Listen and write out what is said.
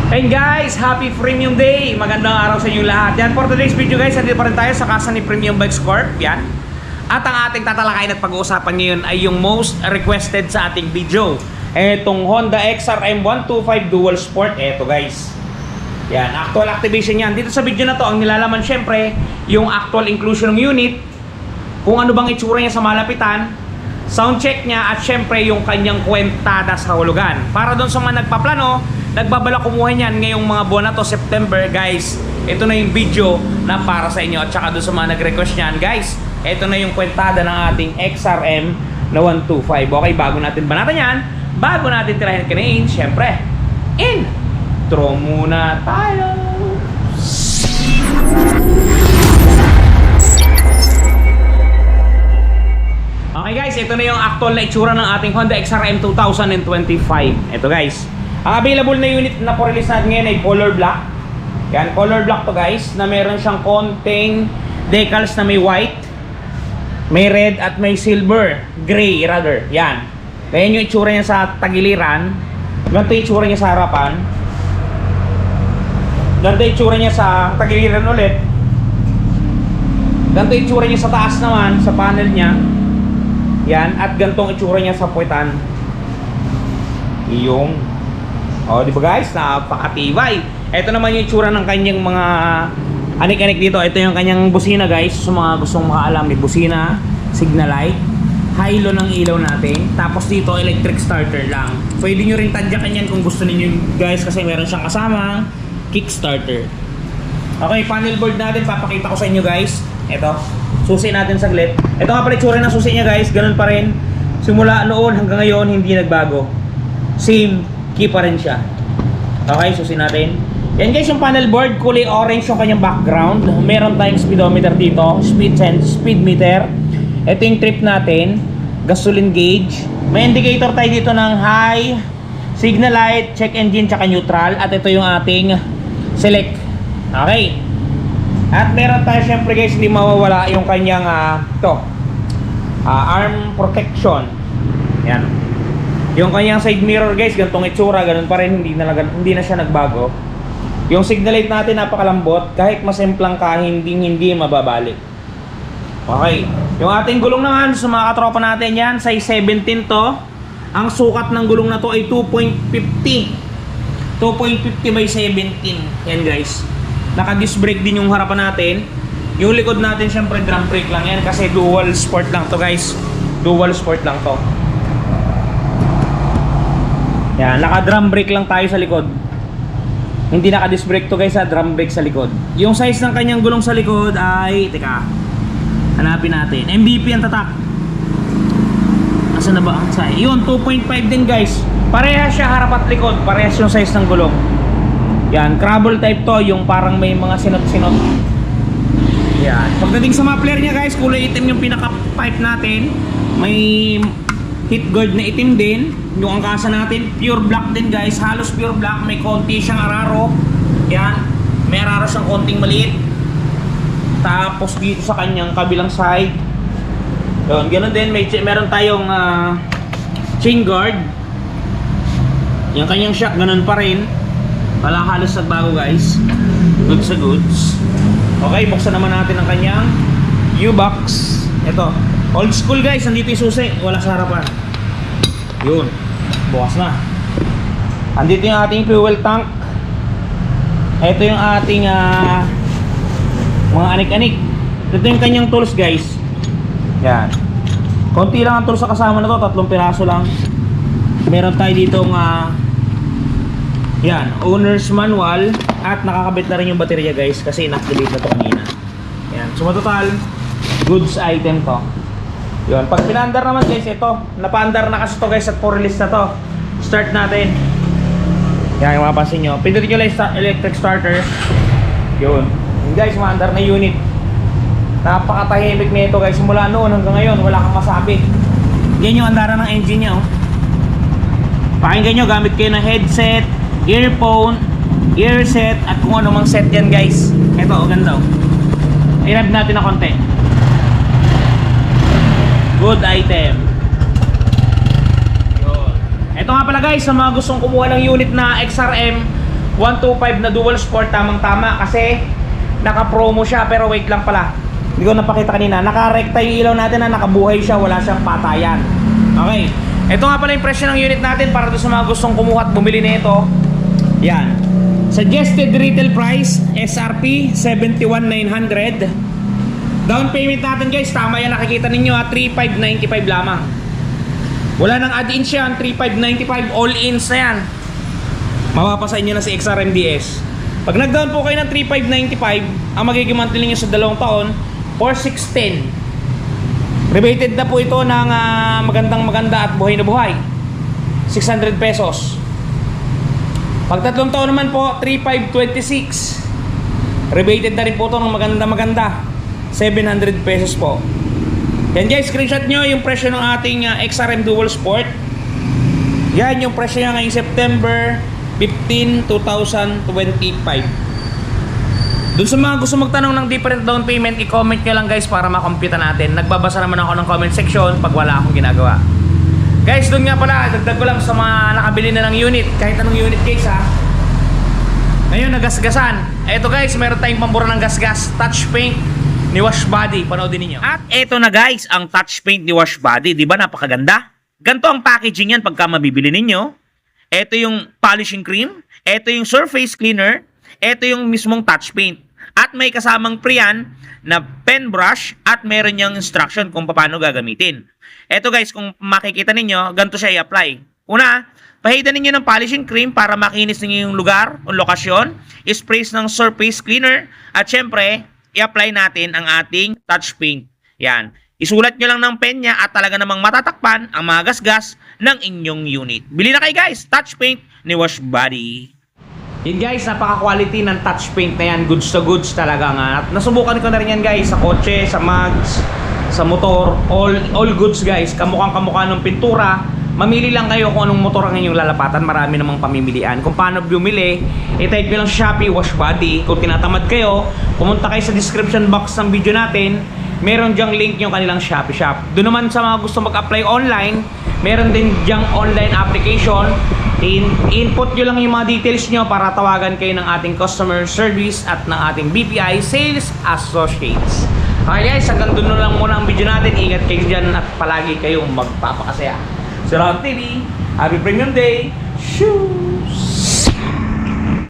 Hey guys, happy Premium Day! Magandang araw sa inyo lahat. Yan, for today's video guys, nandito pa rin tayo sa kasa ni Premium Bikes Corp. Yan. At ang ating tatalakayin at pag-uusapan ngayon ay yung most requested sa ating video. Etong Honda XRM 125 Dual Sport. Eto guys. Yan, actual activation yan. Dito sa video na to, ang nilalaman syempre, yung actual inclusion ng unit, kung ano bang itsura niya sa malapitan, sound check niya, at syempre yung kanyang kwentada sa hulugan. Para doon sa mga nagpaplano, nagbabala kumuha niyan ngayong mga buwan na to, September, guys. Ito na yung video na para sa inyo. At saka doon sa mga nag-request niyan, guys, ito na yung kwentada ng ating XRM na 125. Okay, bago natin banatan yan, bago natin tirahin kanain, syempre, intro muna tayo. Okay guys, ito na yung actual na itsura ng ating Honda XRM 2025. Ito guys, ang available na unit na po-release natin ngayon ay color black. Yan, color black to guys, na meron siyang konting decals na may white, may red at may silver, gray rather. Yan. Ganyan yung itsura niya sa tagiliran. Ganito yung itsura niya sa harapan. Ganito yung itsura niya sa tagiliran ulit. Ganito yung itsura niya sa taas naman, sa panel niya. Yan, at gantong itsura niya sa puwetan. Iyong di ba guys? Napakatibay. Ito naman yung itsura ng kanyang mga anik-anik dito. Ito yung kanyang busina guys. Sa mga gustong makaalam, may busina, signal light, high-low ng ilaw natin. Tapos dito, electric starter lang. Pwede nyo rin tadyakan yan kung gusto ninyo guys, kasi meron siyang kasamang kickstarter. Okay, panel board natin, papakita ko sa inyo guys. Ito, susi natin saglit. Ito nga pala itsura ng susi niya guys. Ganun pa rin. Simula noon hanggang ngayon, hindi nagbago. Same key pa rin siya. Okay, susi natin. Yan guys, yung panel board, kulay orange yung kanyang background. Meron tayong speedometer dito, speed meter. Ito yung trip natin, gasoline gauge. May indicator tayo dito ng high, signal light, check engine, tsaka neutral. At ito yung ating select. Okay. At meron tayo syempre guys, hindi mawawala yung kanyang arm protection. Yan. Yung kanyang side mirror guys, gantong itsura, ganun pa rin, hindi na siya nagbago. Yung signal light natin napakalambot, kahit masimplang ka, hindi mababalik. Okay. Yung ating gulong naman, sa mga katropa natin yan, size 17 to. Ang sukat ng gulong na to ay 2.50. 2.50 by 17. Yan guys. Naka-disc brake din yung harapan natin. Yung likod natin syempre drum brake lang yan, kasi dual sport lang to guys. Dual sport lang to. Yan, naka-drum brake lang tayo sa likod. Hindi naka-disc brake to guys, drum brake sa likod. Yung size ng kanyang gulong sa likod ay, teka, hanapin natin. MVP ang tatak. Asa na ba ang size? Yun, 2.5 din guys. Parehas siya harap at likod. Parehas yung size ng gulong. Yan, crumble type to, yung parang may mga sinot-sinot. Yan. Pagdating sa muffler niya guys, kulay itim yung pinaka-pipe natin. May heat guard na itim din. Yung angkasa natin, pure black din guys. Halos pure black. May konti siyang araro. Yan. May araro siyang konting maliit. Tapos dito sa kanyang kabilang side, yun, ganoon din. Meron tayong chain guard. Yung kanyang shock, ganun pa rin. Wala halos nagbago guys. Goods sa goods. Okay, buksan naman natin ang kanyang U-box. Ito, old school guys. Nandito yung susi, wala sa harapan. Yun, bukas na. Andito yung ating fuel tank. Ito yung ating mga anik-anik. Ito yung kanyang tools guys. Yan. Konti lang ang tools sa kasama na to, 3 piraso lang. Meron tayo ditong yan, owner's manual. At nakakabit na rin yung baterya guys, kasi inactivate na to kanina. Yan, so total goods item to. Yun, pag pinaandar naman guys, ito napaandar na kasi to guys, at for-release na to. Start natin. Yan, yung mapapansin nyo, pindutin nyo lang electric starter. Yun guys, maandar na unit. Napakatahimik na ito guys. Mula noon hanggang ngayon, wala kang masabi. Yan yung andaran ng engine nya. Pakinggan nyo, gamit kayo ng headset, earphone, earset, at kung ano mang set yan guys. Ito, ganda. I-rev natin na konti. Good item. Yun. Ito nga pala guys, sa mga gustong kumuha ng unit na XRM 125 na dual sport, tamang-tama kasi naka-promo siya. Pero wait lang pala, hindi ko napakita kanina, naka-rekta yung ilaw natin na nakabuhay siya, wala siyang patayan. Okay, ito nga pala yung presyo ng unit natin para doon sa mga gustong kumuha at bumili nito. Yan, suggested retail price SRP 71,900. Down payment natin guys, tama yan, nakikita ninyo ha, 3,595 lamang. Wala nang add-ins yan, 3,595 all-ins na yan. Mapapasa inyo na si XRMDS. Pag nag-down po kayo ng 3,595, ang magiging monthly niyo sa 2 taon, 4,610. Rebated na po ito ng maganda at buhay na buhay, 600 pesos. Pag 3 taon naman po, 3,526. Rebated na rin po ito ng maganda, 700 pesos po. Yan guys, screenshot nyo yung presyo ng ating XRM Dual Sport. Yan yung presyo niya ngayong September 15, 2025. Doon sa mga gusto magtanong ng different down payment, i-comment nyo lang guys para makompute natin. Nagbabasa naman ako ng comment section pag wala akong ginagawa. Guys, doon nga pala, dagdag ko lang sa mga nakabili na ng unit. Kahit anong unit guys ha. Ngayon, nagasgasan. Eto guys, meron tayong pambura ng gasgas. Touch paint ni Wash Body. Panoodin niyo. At eto na guys, ang touch paint ni Wash Body. Di ba napakaganda? Ganto ang packaging yan pagka mabibili ninyo. Eto yung polishing cream. Eto yung surface cleaner. Eto yung mismong touch paint. At may kasamang pre-yan na pen brush at meron niyang instruction kung paano gagamitin. Eto guys, kung makikita ninyo, ganito siya i-apply. Una, pahidan ninyo ng polishing cream para makinis ninyo yung lugar o lokasyon. Sprays ng surface cleaner. At syempre, i-apply natin ang ating touch paint. Yan. Isulat nyo lang ng pen niya at talaga namang matatakpan ang mga gasgas ng inyong unit. Bili na kayo guys, touch paint ni Wash Body. Yun guys, napaka-quality ng touch paint na yan. Goods to goods talaga nga. At nasubukan ko na rin yan guys sa kotse, sa mugs, sa motor. All goods guys. Kamukhang-kamukha ng pintura. Mamili lang kayo kung anong motor ang inyong lalapatan. Marami namang pamimilian. Kung paano bumili, i-type nyo lang Shopee Wash Body. Kung tinatamad kayo, pumunta kayo sa description box ng video natin. Meron dyang link yung kanilang Shopee shop. Doon naman sa mga gusto mag-apply online, meron din dyang online application. Input nyo lang yung mga details nyo para tawagan kayo ng ating customer service at ng ating BPI Sales Associates. Okay guys, hanggang doon lang muna ang video natin. Ingat kayo dyan at palagi kayong magpapakasaya. Si Ron TV, happy Premium Day! Shoo!